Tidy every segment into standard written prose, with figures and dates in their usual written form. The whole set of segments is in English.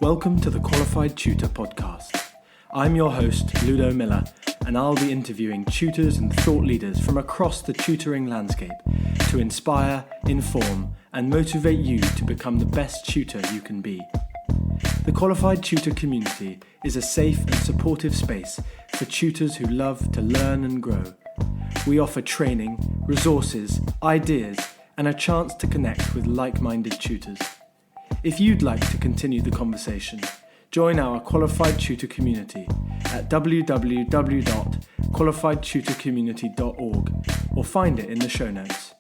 Welcome to the Qualified Tutor podcast. I'm your host, Ludo Miller, and I'll be interviewing tutors and thought leaders from across the tutoring landscape to inspire, inform, and motivate you to become the best tutor you can be. The Qualified Tutor community is a safe and supportive space for tutors who love to learn and grow. We offer training, resources, ideas, and a chance to connect with like-minded tutors. If you'd like to continue the conversation, join our Qualified Tutor community at www.qualifiedtutorcommunity.org or find it in the show notes.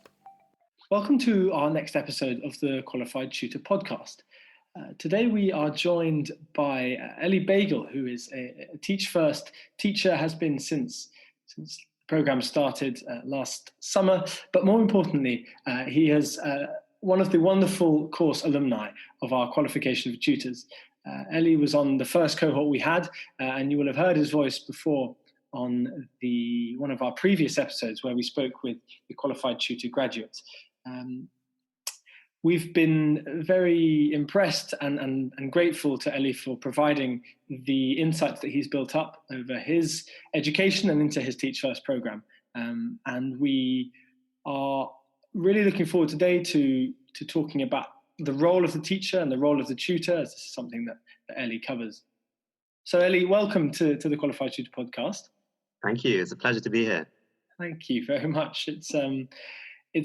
Welcome to our next episode of the Qualified Tutor podcast. Today we are joined by Eli Baigel, who is a Teach First teacher, has been since the program started last summer, but more importantly, he has one of the wonderful course alumni of our qualification of tutors. Eli was on the first cohort we had, and you will have heard his voice before on one of our previous episodes where we spoke with the qualified tutor graduates. We've been very impressed and grateful to Eli for providing the insights that he's built up over his education and into his Teach First program. And we are really looking forward today to talking about the role of the teacher and the role of the tutor, as this is something that Eli covers. So Eli, welcome to the Qualified Tutor podcast. Thank you. It's a pleasure to be here. Thank you very much. It's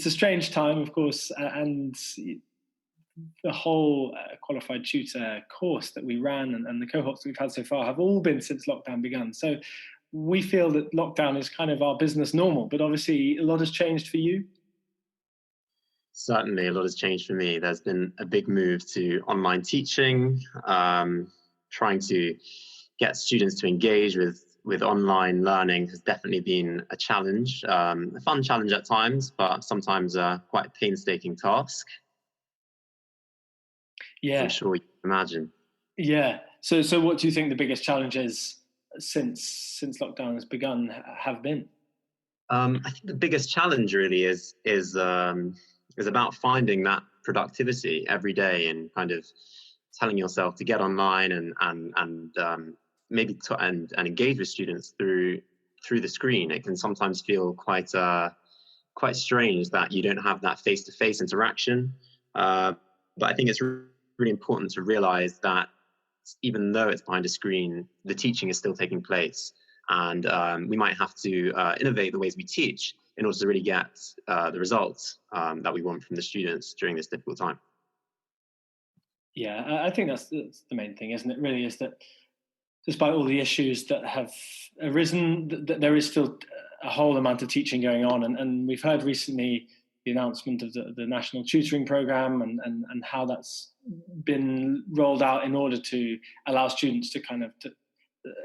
a strange time, of course, and the whole Qualified Tutor course that we ran and the cohorts that we've had so far have all been since lockdown began. So we feel that lockdown is kind of our business normal, but obviously a lot has changed for you. Certainly, a lot has changed for me. There's been a big move to online teaching, trying to get students to engage with online learning has definitely been a challenge, a fun challenge at times, but sometimes quite a painstaking task. Yeah, I'm sure you can imagine. Yeah. So what do you think the biggest challenges since lockdown has begun have been? I think the biggest challenge really is about finding that productivity every day and kind of telling yourself to get online and maybe and engage with students through the screen. It can sometimes feel quite strange that you don't have that face-to-face interaction. But I think it's really important to realize that even though it's behind a screen, the teaching is still taking place. And we might have to innovate the ways we teach in order to really get the results that we want from the students during this difficult time. Yeah, I think that's the main thing, isn't it? Really, is that despite all the issues that have arisen, that there is still a whole amount of teaching going on. And we've heard recently the announcement of the National Tutoring Programme and how that's been rolled out in order to allow students to kind of,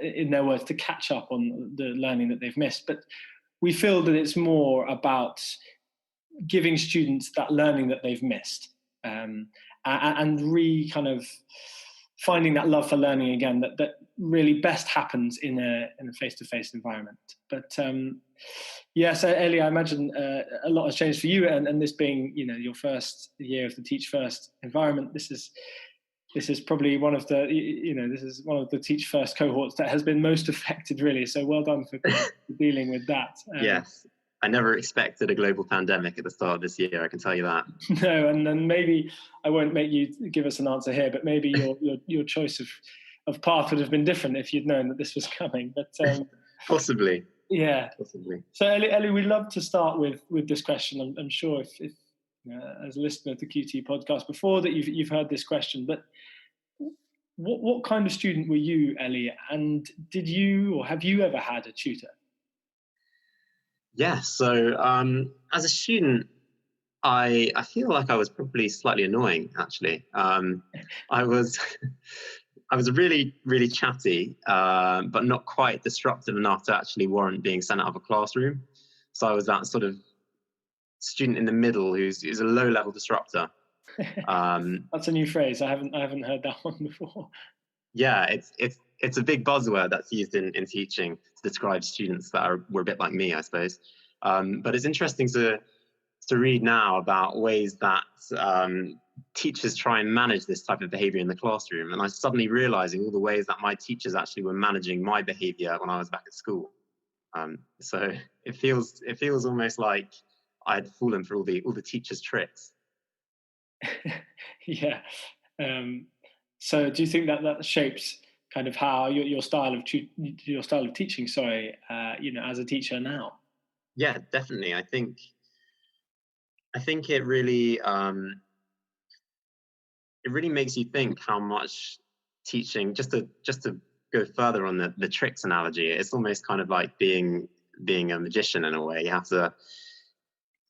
in their words, to catch up on the learning that they've missed. But we feel that it's more about giving students that learning that they've missed and kind of finding that love for learning again that really best happens in a face-to-face environment. But so Eli, I imagine a lot has changed for you, and this being your first year of the Teach First environment, this is probably one of the Teach First cohorts that has been most affected, really. So well done for dealing with that. Yes, I never expected a global pandemic at the start of this year, I can tell you that. No, and then maybe I won't make you give us an answer here, but maybe your choice of path would have been different if you'd known that this was coming. But possibly. Yeah. Possibly. So Eli, we'd love to start with this question. I'm sure if as a listener to the QT podcast before that you've heard this question, but what kind of student were you, Eli, and did you or have you ever had a tutor? Yes. So as a student, I feel like I was probably slightly annoying, actually. I was really, really chatty, but not quite disruptive enough to actually warrant being sent out of a classroom. So I was that sort of student in the middle who's a low-level disruptor. That's a new phrase. I haven't heard that one before. Yeah, it's a big buzzword that's used in teaching to describe students that were a bit like me, I suppose. But it's interesting to read now about ways that teachers try and manage this type of behavior in the classroom. And I suddenly realizing all the ways that my teachers actually were managing my behavior when I was back at school. So it feels almost like I'd fallen for all the teachers' tricks. Yeah. So do you think that shapes kind of how your style of teaching, sorry, as a teacher now? Yeah, definitely. I think it really makes you think how much teaching, just to go further on the tricks analogy, it's almost kind of like being a magician in a way.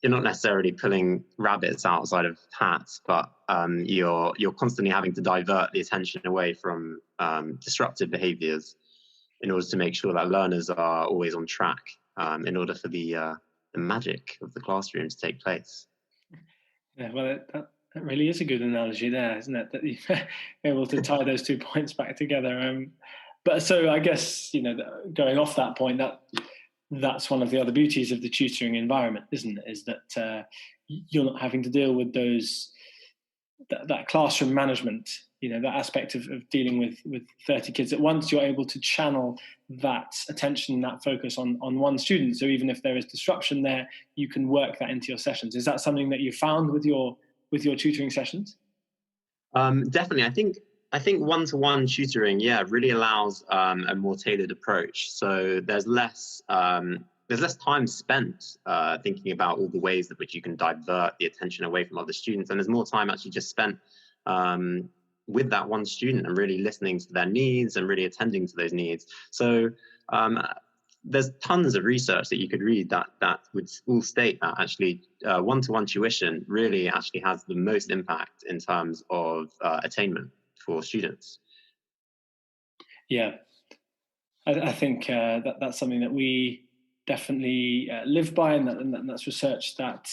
You're not necessarily pulling rabbits outside of hats, but you're constantly having to divert the attention away from disruptive behaviors in order to make sure that learners are always on track, in order for the magic of the classroom to take place. Yeah, well, that really is a good analogy there, isn't it? That you're able to tie those 2 points back together. But so I guess, going off that point, that's one of the other beauties of the tutoring environment, isn't it? Is that you're not having to deal with that classroom management, that aspect of dealing with 30 kids at once. You're able to channel that attention, that focus on one student. So even if there is disruption there, you can work that into your sessions. Is that something that you found with your tutoring sessions? Definitely. I think one-to-one tutoring, really allows a more tailored approach. So there's less time spent thinking about all the ways in which you can divert the attention away from other students, and there's more time actually just spent with that one student and really listening to their needs and really attending to those needs. So there's tons of research that you could read that would all state that actually one-to-one tuition really actually has the most impact in terms of attainment for students. Yeah, I think that's something that we definitely live by, and that's research that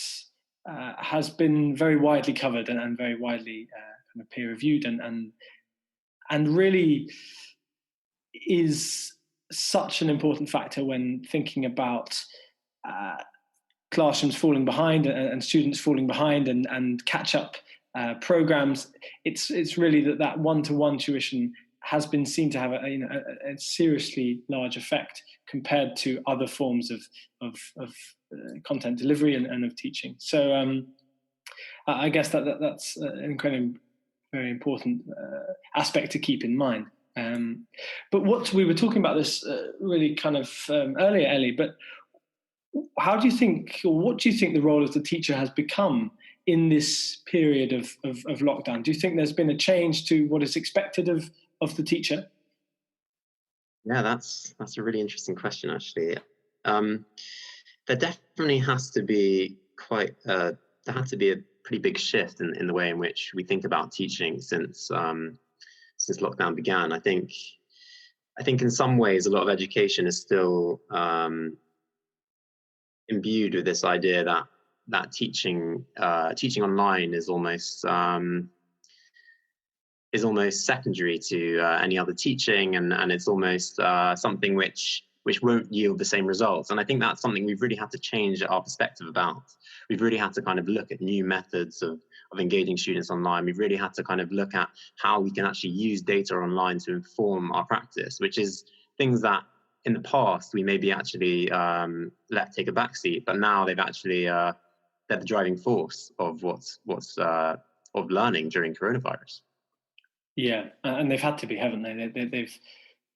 has been very widely covered and very widely kind of peer reviewed, and really is such an important factor when thinking about classrooms falling behind and students falling behind and catch up programs. It's really that one-to-one tuition has been seen to have a seriously large effect compared to other forms of content delivery and of teaching. So I guess that's an incredibly very important aspect to keep in mind. But what we were talking about this really kind of earlier, Eli, but how do you think, or what do you think the role of the teacher has become in this period of lockdown? Do you think there's been a change to what is expected of the teacher? Yeah, that's a really interesting question, actually. There definitely has to be there had to be a pretty big shift in the way in which we think about teaching since lockdown began. I think in some ways a lot of education is still imbued with this idea that teaching online is almost secondary to any other teaching, and it's almost something which won't yield the same results. And I think that's something we've really had to change our perspective about. We've really had to kind of look at new methods of engaging students online. We've really had to kind of look at how we can actually use data online to inform our practice, which is things that in the past we maybe actually let take a backseat, but now they've actually they're the driving force of of learning during coronavirus. Yeah, and they've had to be, haven't they?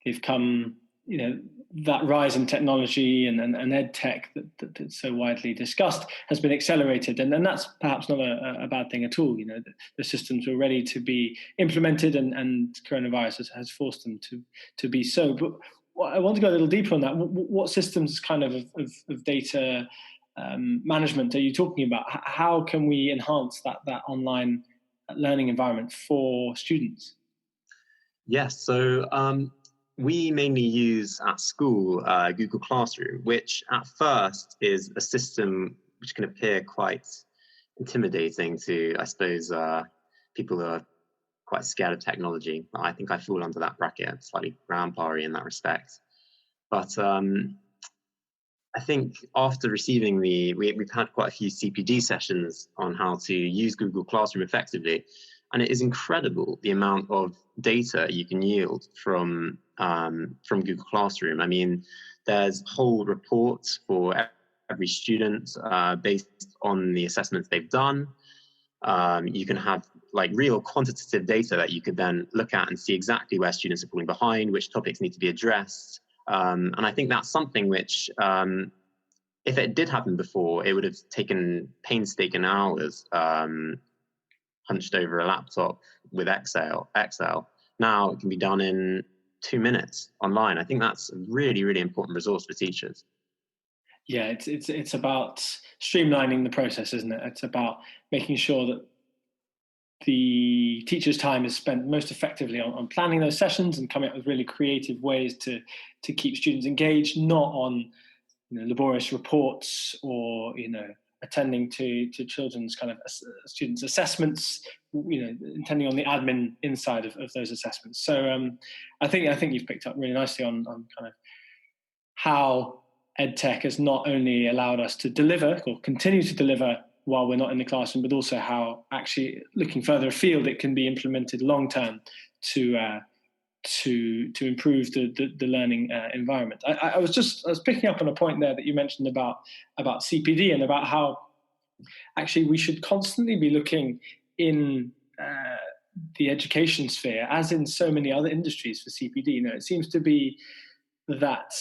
They've come, that rise in technology and ed tech that's so widely discussed has been accelerated, and that's perhaps not a bad thing at all. The systems were ready to be implemented, and coronavirus has forced them to be so. But I want to go a little deeper on that. What systems kind of data management are you talking about? How can we enhance that online learning environment for students? Yes, so we mainly use at school Google Classroom, which at first is a system which can appear quite intimidating to, I suppose, people who are quite scared of technology. I think I fall under that bracket, slightly grandpa-y in that respect. But I think after receiving we've had quite a few CPD sessions on how to use Google Classroom effectively, and it is incredible the amount of data you can yield from Google Classroom. I mean, there's whole reports for every student based on the assessments they've done. You can have like real quantitative data that you could then look at and see exactly where students are falling behind, which topics need to be addressed. And I think that's something which, if it did happen before, it would have taken painstaking hours, hunched over a laptop with Excel. Now it can be done in 2 minutes online. I think that's a really, really important resource for teachers. Yeah, it's about streamlining the process, isn't it? It's about making sure that the teacher's time is spent most effectively on planning those sessions and coming up with really creative ways to keep students engaged, not on laborious reports or attending to children's kind of students' assessments, intending on the admin inside of those assessments. So I think you've picked up really nicely on kind of how EdTech has not only allowed us to deliver or continue to deliver while we're not in the classroom, but also how actually looking further afield it can be implemented long term to improve the learning environment. I was picking up on a point there that you mentioned about CPD and about how actually we should constantly be looking in the education sphere, as in so many other industries, for CPD. It seems to be that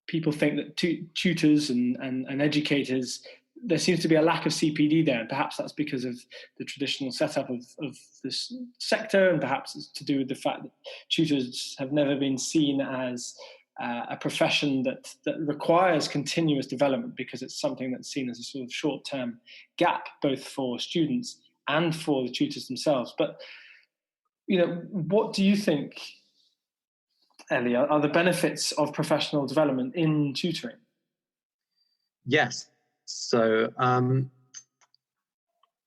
people think that tutors and educators, there seems to be a lack of CPD there, and perhaps that's because of the traditional setup of this sector, and perhaps it's to do with the fact that tutors have never been seen as a profession that requires continuous development, because it's something that's seen as a sort of short-term gap, both for students and for the tutors themselves. But what do you think, Eli, are the benefits of professional development in tutoring? Yes. So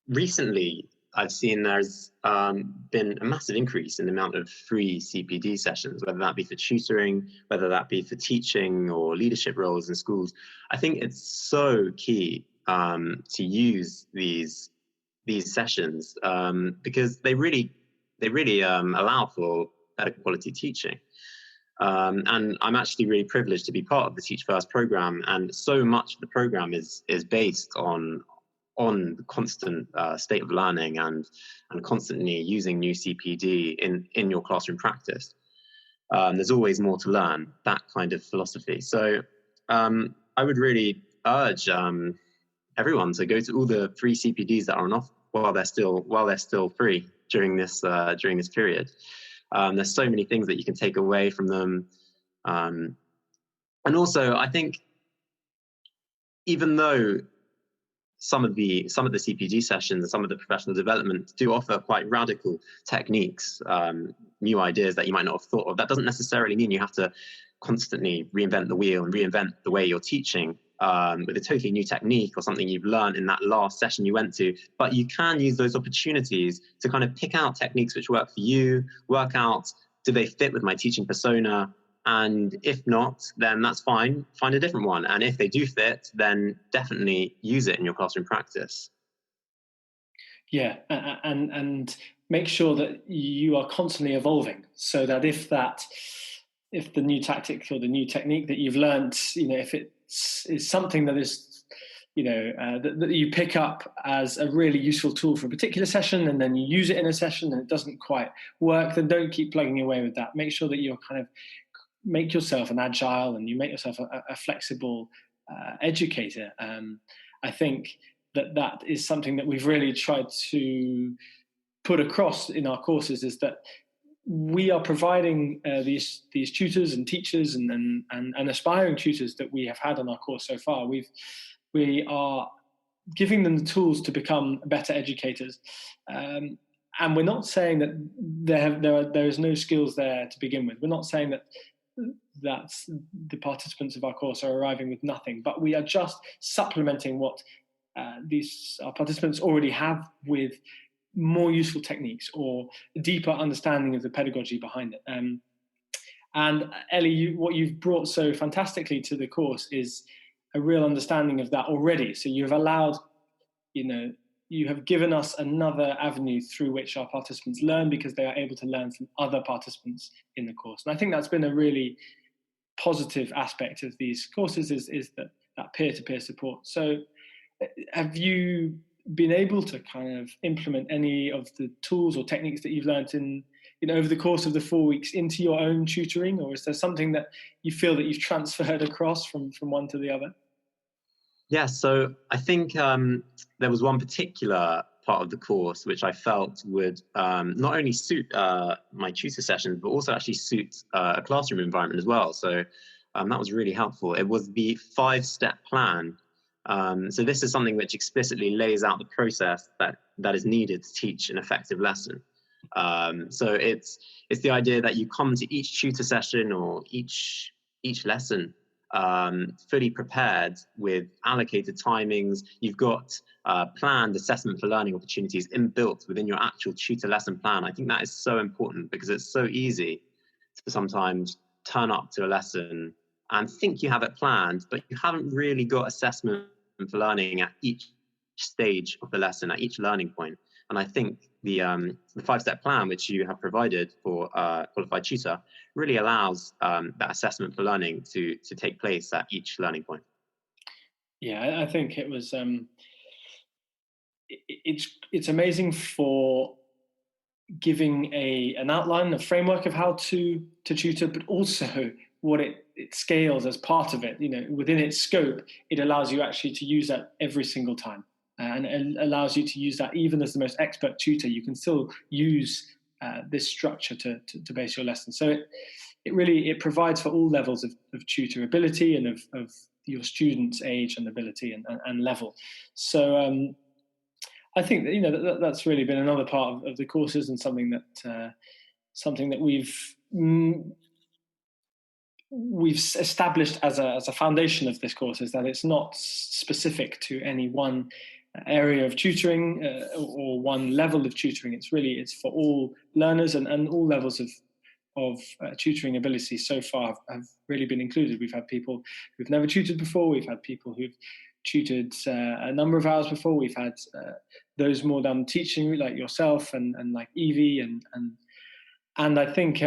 recently, I've seen there's been a massive increase in the amount of free CPD sessions, whether that be for tutoring, whether that be for teaching or leadership roles in schools. I think it's so key to use these sessions because they really allow for better quality teaching. And I'm actually really privileged to be part of the Teach First program, and so much of the program is based on the constant state of learning and constantly using new CPD in your classroom practice. There's always more to learn, that kind of philosophy. So I would really urge everyone to go to all the free CPDs that are on offer while they're still free during this period. There's so many things that you can take away from them. And also, I think, even though some of the CPD sessions and some of the professional development do offer quite radical techniques, new ideas that you might not have thought of, that doesn't necessarily mean you have to constantly reinvent the wheel and reinvent the way you're teaching with a totally new technique or something you've learned in that last session you went to. But you can use those opportunities to kind of pick out techniques which work for you, work out, do they fit with my teaching persona? And if not, then that's fine. Find a different one. And if they do fit, then definitely use it in your classroom practice. Yeah, and make sure that you are constantly evolving, so that if the new tactic or the new technique that you've learned, if it is something that is, that you pick up as a really useful tool for a particular session, and then you use it in a session and it doesn't quite work, then don't keep plugging away with that. Make sure that you're kind of make yourself an agile and you make yourself a flexible educator. I think that is something that we've really tried to put across in our courses, is that we are providing these tutors and teachers and aspiring tutors that we have had on our course so far. We are giving them the tools to become better educators, and we're not saying that there is no skills there to begin with. We're not saying that the participants of our course are arriving with nothing, but we are just supplementing what our participants already have with more useful techniques or a deeper understanding of the pedagogy behind it. And Ellie, what you've brought so fantastically to the course is a real understanding of that already. So you've allowed, you have given us another avenue through which our participants learn, because they are able to learn from other participants in the course. And I think that's been a really positive aspect of these courses, is that peer-to-peer support. So have you been able to kind of implement any of the tools or techniques that you've learned over the course of the 4 weeks into your own tutoring, or is there something that you feel that you've transferred across from one to the other? Yeah, so I think there was one particular part of the course which I felt would not only suit my tutor sessions, but also actually suit a classroom environment as well. So that was really helpful. It was the 5-step plan. So this is something which explicitly lays out the process that is needed to teach an effective lesson. So it's the idea that you come to each tutor session or each lesson fully prepared with allocated timings. You've got planned assessment for learning opportunities inbuilt within your actual tutor lesson plan. I think that is so important, because it's so easy to sometimes turn up to a lesson and think you have it planned, but you haven't really got assessment for learning at each stage of the lesson, at each learning point. And I think the 5-step plan which you have provided for qualified tutor really allows that assessment for learning to take place at each learning point. Yeah, I think it was it's amazing for giving an outline, a framework of how to tutor, but also what it scales as part of it. Within its scope, it allows you actually to use that every single time. And it allows you to use that even as the most expert tutor. You can still use this structure to base your lesson. So it really provides for all levels of tutor ability and of your students' age and ability and level. So I think that that's really been another part of the courses, and something that we've established as a foundation of this course, is that it's not specific to any one area of tutoring or one level of tutoring. It's for all learners, and all levels of tutoring ability so far have really been included. We've had people who've never tutored before. We've had people who've tutored a number of hours before. We've had those more done teaching, like yourself and like Evie, and I think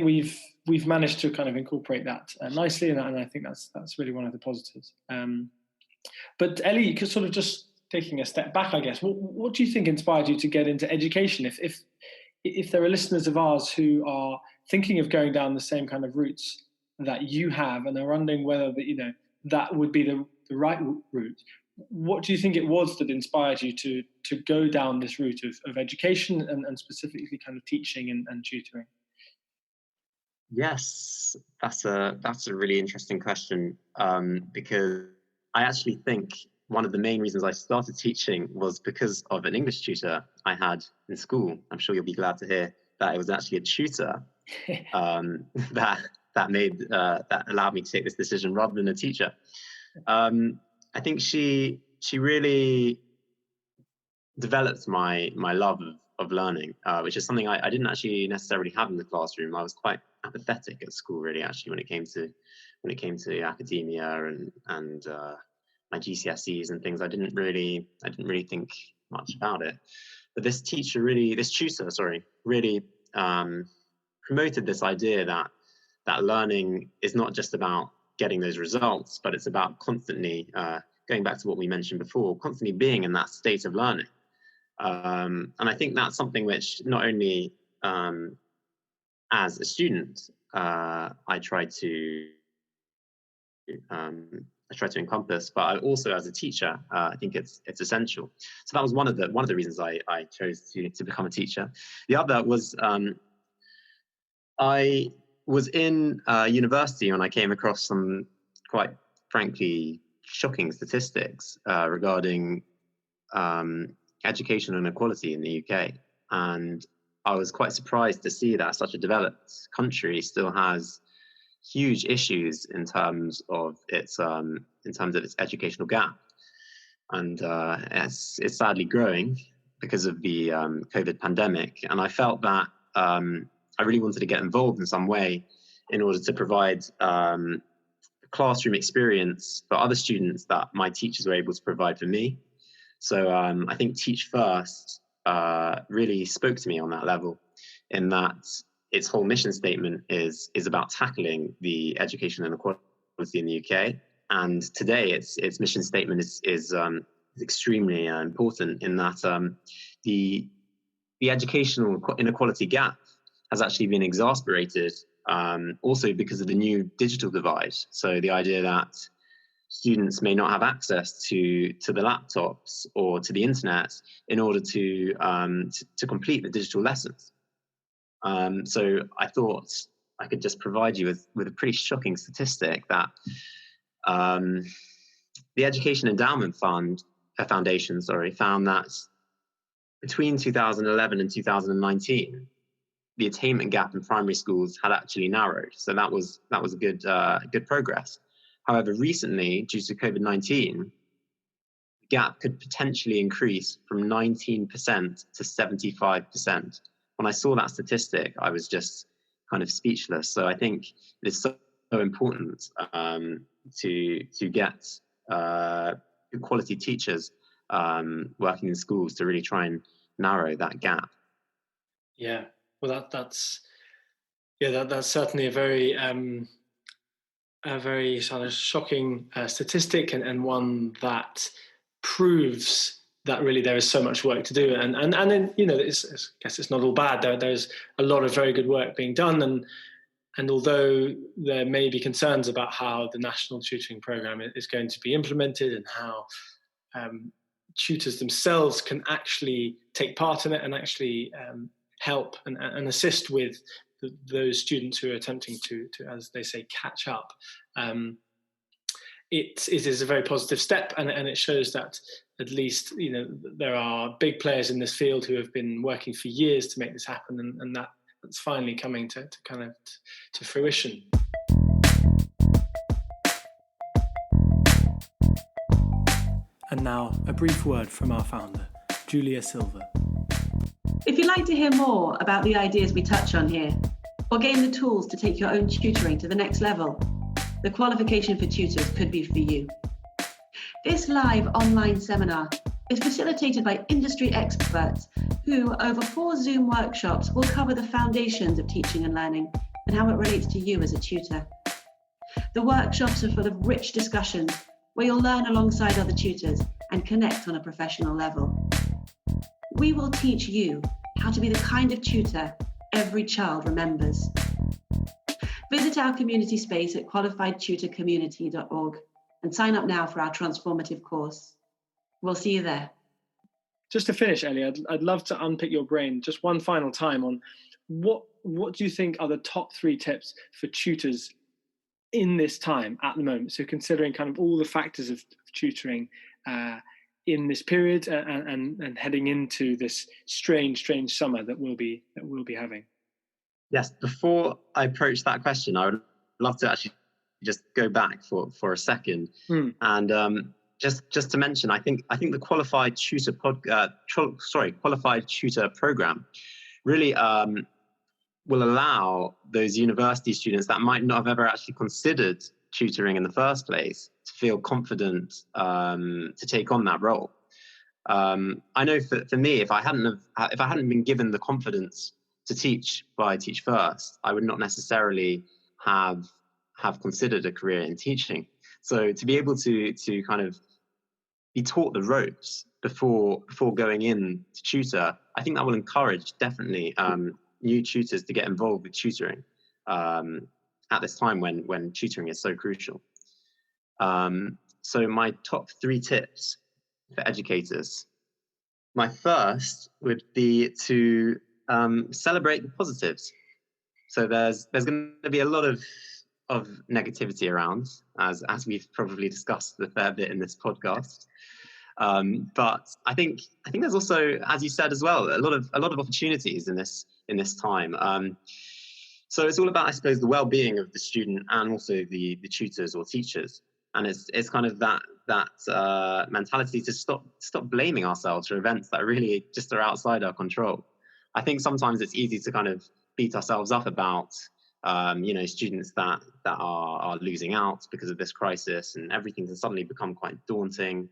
we've managed to kind of incorporate that nicely, and I think that's really one of the positives. But Ellie, you could sort of just taking a step back, I guess. What do you think inspired you to get into education? If there are listeners of ours who are thinking of going down the same kind of routes that you have, and are wondering whether that would be the right route, what do you think it was that inspired you to go down this route of education and specifically kind of teaching and tutoring? Yes, that's a really interesting question, because I actually think one of the main reasons I started teaching was because of an English tutor I had in school. I'm sure you'll be glad to hear that it was actually a tutor that allowed me to take this decision rather than a teacher. I think she really developed my love of learning, which is something I didn't actually necessarily have in the classroom. I was quite apathetic at school, really, actually, when it came to academia and my GCSEs and things. I didn't really think much about it. But this tutor really promoted this idea that learning is not just about getting those results, but it's about constantly going back to what we mentioned before, constantly being in that state of learning. And I think that's something which not only as a student I try to encompass, but I also as a teacher I think it's essential. So that was one of the reasons I chose to become a teacher. The other was I was in university when I came across some quite frankly shocking statistics regarding education inequality in the UK, and I was quite surprised to see that such a developed country still has huge issues in terms of its educational gap, and it's sadly growing because of the COVID pandemic. And I felt that I really wanted to get involved in some way in order to provide classroom experience for other students that my teachers were able to provide for me. So I think Teach First really spoke to me on that level, in that its whole mission statement is about tackling the education inequality in the UK. And today its mission statement is extremely important, in that the educational inequality gap has actually been exacerbated also because of the new digital divide. So the idea that students may not have access to the laptops or to the internet in order to complete the digital lessons. So I thought I could just provide you with a pretty shocking statistic that the Education Endowment Foundation found that between 2011 and 2019, the attainment gap in primary schools had actually narrowed. So that was a good progress. However, recently, due to COVID-19, the gap could potentially increase from 19% to 75%. When I saw that statistic, I was just kind of speechless. So I think it is so important to get good quality teachers working in schools to really try and narrow that gap. Yeah, well, that's certainly a very sort of shocking statistic, and one that proves that really there is so much work to do. And then, I guess it's not all bad. There's a lot of very good work being done, and although there may be concerns about how the national tutoring program is going to be implemented and how tutors themselves can actually take part in it and actually help and assist with those students who are attempting to, as they say, catch up. It is a very positive step, and it shows that at least there are big players in this field who have been working for years to make this happen, and that's finally coming to fruition. And now a brief word from our founder, Julia Silva. If you'd like to hear more about the ideas we touch on here, or gain the tools to take your own tutoring to the next level, the qualification for tutors could be for you. This live online seminar is facilitated by industry experts who, over 4 Zoom workshops, will cover the foundations of teaching and learning and how it relates to you as a tutor. The workshops are full of rich discussions where you'll learn alongside other tutors and connect on a professional level. We will teach you how to be the kind of tutor every child remembers. Visit our community space at qualifiedtutorcommunity.org and sign up now for our transformative course. We'll see you there. Just to finish, Eli, I'd love to unpick your brain just one final time on what do you think are the top 3 tips for tutors in this time at the moment? So considering kind of all the factors of tutoring in this period and heading into this strange summer that we'll be having. Yes, before I approach that question, I would love to actually just go back for a second and just to mention, I think the qualified tutor program really will allow those university students that might not have ever actually considered tutoring in the first place to feel confident to take on that role. I know for me, if I hadn't been given the confidence to teach by Teach First, I would not necessarily have considered a career in teaching. So to be able to kind of be taught the ropes before going in to tutor, I think that will encourage definitely new tutors to get involved with tutoring at this time when tutoring is so crucial. So my top 3 tips for educators. My first would be to celebrate the positives. So there's going to be a lot of negativity around, as we've probably discussed a fair bit in this podcast. But I think there's also, as you said as well, a lot of opportunities in this time. So it's all about, I suppose, the well-being of the student and also the tutors or teachers. And it's kind of that mentality to stop blaming ourselves for events that really just are outside our control. I think sometimes it's easy to kind of beat ourselves up about students that are losing out because of this crisis, and everything can suddenly become quite daunting.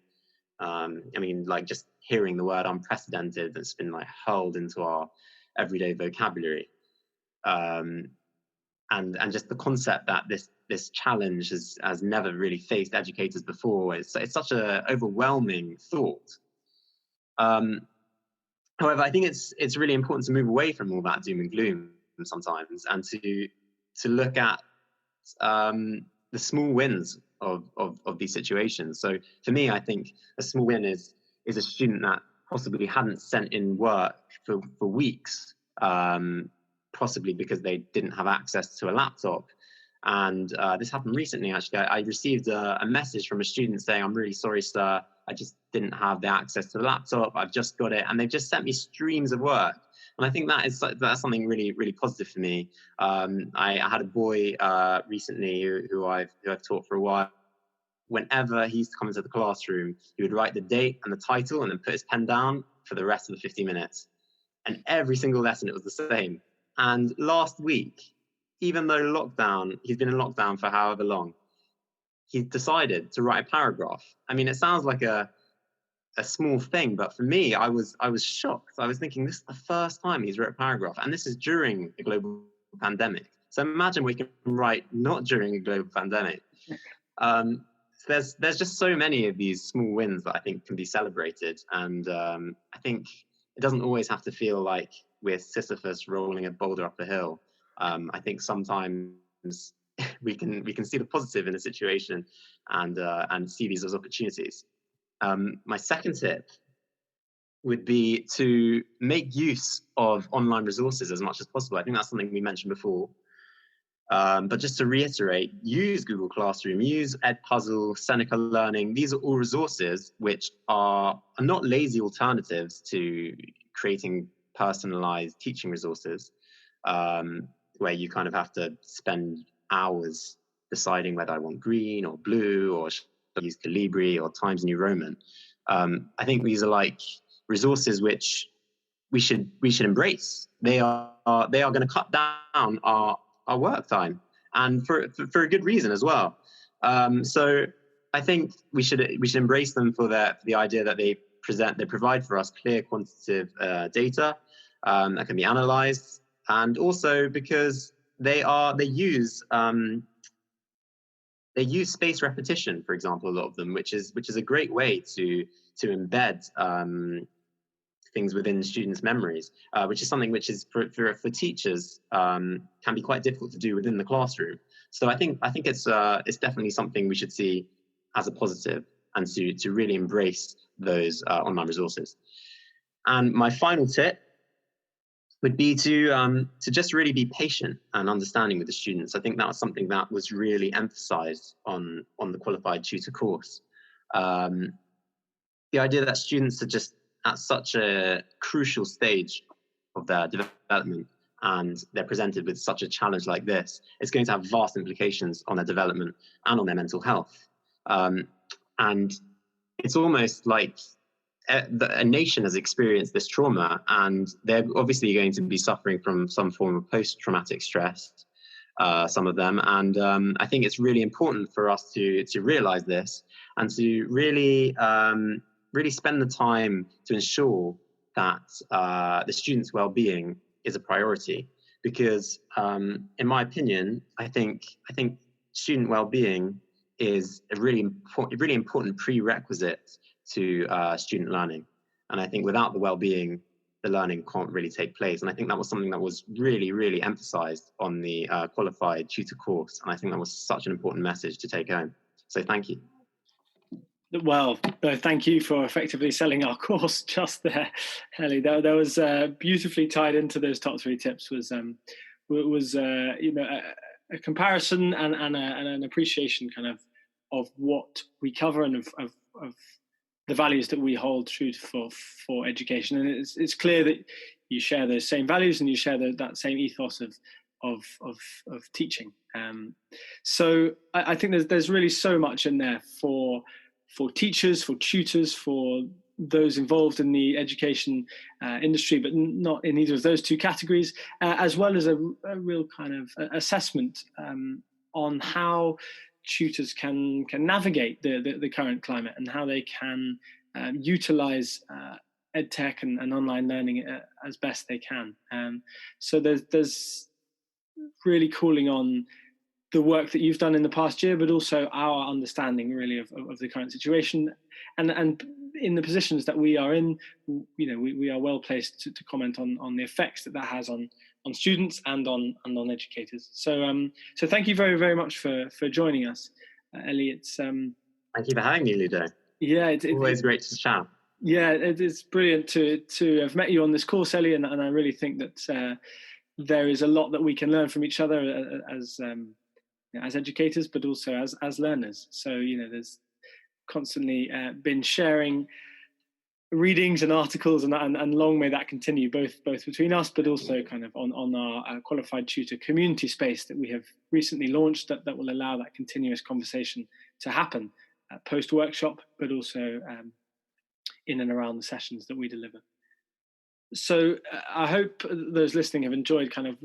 Like just hearing the word unprecedented that's been like hurled into our everyday vocabulary, and just the concept that this challenge has never really faced educators before. It's such a overwhelming thought. However, I think it's really important to move away from all that doom and gloom sometimes, and to look at the small wins of these situations. So for me, I think a small win is a student that possibly hadn't sent in work for weeks, possibly because they didn't have access to a laptop. And this happened recently, actually. I received a message from a student saying, "I'm really sorry, sir. I just didn't have the access to the laptop. I've just got it." And they've just sent me streams of work. And I think that's something really, really positive for me. I had a boy recently who I've taught for a while. Whenever he's come into the classroom, he would write the date and the title and then put his pen down for the rest of the 50 minutes. And every single lesson, it was the same. And last week, even though he's been in lockdown for however long, he decided to write a paragraph. I mean, it sounds like a small thing, but for me, I was shocked. I was thinking, this is the first time he's wrote a paragraph, and this is during a global pandemic. So imagine we can write not during a global pandemic. So there's just so many of these small wins that I think can be celebrated, and I think it doesn't always have to feel like we're Sisyphus rolling a boulder up a hill. I think sometimes we can see the positive in a situation and see these as opportunities. My second tip would be to make use of online resources as much as possible. I think that's something we mentioned before. But just to reiterate, use Google Classroom, use Edpuzzle, Seneca Learning. These are all resources which are not lazy alternatives to creating personalized teaching resources, where you kind of have to spend hours deciding whether I want green or blue, or should I use Calibri or Times New Roman. I think these are like resources which we should embrace. They are going to cut down our work time, and for a good reason as well. So I think we should embrace them for the idea that they provide for us clear quantitative data that can be analyzed, and also because they use space repetition, for example, a lot of them, which is a great way to embed things within students' memories, which is something which is for teachers can be quite difficult to do within the classroom. So I think it's definitely something we should see as a positive, and to really embrace those online resources. And my final tip would be to just really be patient and understanding with the students. I think that was something that was really emphasized on the qualified tutor course. The idea that students are just at such a crucial stage of their development, and they're presented with such a challenge like this, it's going to have vast implications on their development and on their mental health. And it's almost like a nation has experienced this trauma, and they're obviously going to be suffering from some form of post-traumatic stress, some of them. And I think it's really important for us to realize this, and to really spend the time to ensure that the students' well-being is a priority. Because in my opinion, I think student well-being is a really important prerequisite to student learning. And I think without the well-being, the learning can't really take place. And I think that was something that was really, really emphasized on the qualified tutor course. And I think that was such an important message to take home. So thank you. Well, thank you for effectively selling our course just there, Ellie. That was beautifully tied into those top three tips. Was a comparison and an appreciation kind of what we cover, and of the values that we hold true for education. And it's clear that you share those same values, and you share that same ethos of teaching. So I think there's really so much in there for teachers, for tutors, for those involved in the education industry, but not in either of those two categories, as well as a real kind of assessment on how tutors can navigate the current climate and how they can utilize edtech and online learning as best they can. So there's really calling on the work that you've done in the past year, but also our understanding really of the current situation, and in the positions that we are in, we are well placed to comment on the effects that has on students and on educators. So thank you very, very much for joining us, Eli. It's thank you for having me, Ludo. Yeah, it's always great to chat. Yeah, it is brilliant to have met you on this course, Eli, and I really think that there is a lot that we can learn from each other as educators, but also as learners. So there's constantly been sharing readings and articles, and long may that continue, both between us, but also kind of on our qualified tutor community space that we have recently launched that will allow that continuous conversation to happen post workshop, but also in and around the sessions that we deliver. So I hope those listening have enjoyed kind of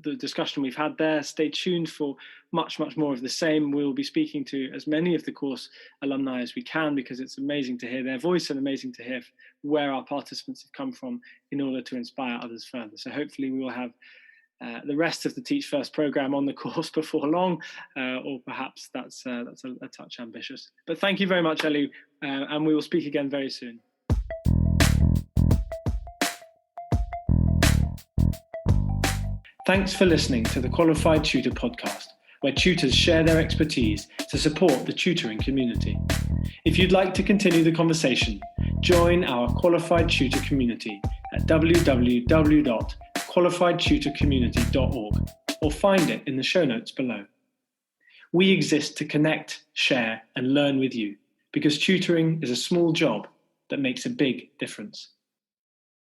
the discussion we've had there. Stay tuned for much more of the same. We'll be speaking to as many of the course alumni as we can, because it's amazing to hear their voice and amazing to hear where our participants have come from in order to inspire others further. So hopefully we will have the rest of the Teach First programme on the course before long, or perhaps that's a touch ambitious. But thank you very much, Eli, and we will speak again very soon. Thanks for listening to the Qualified Tutor podcast, where tutors share their expertise to support the tutoring community. If you'd like to continue the conversation, join our Qualified Tutor community at www.qualifiedtutorcommunity.org, or find it in the show notes below. We exist to connect, share, and learn with you, because tutoring is a small job that makes a big difference.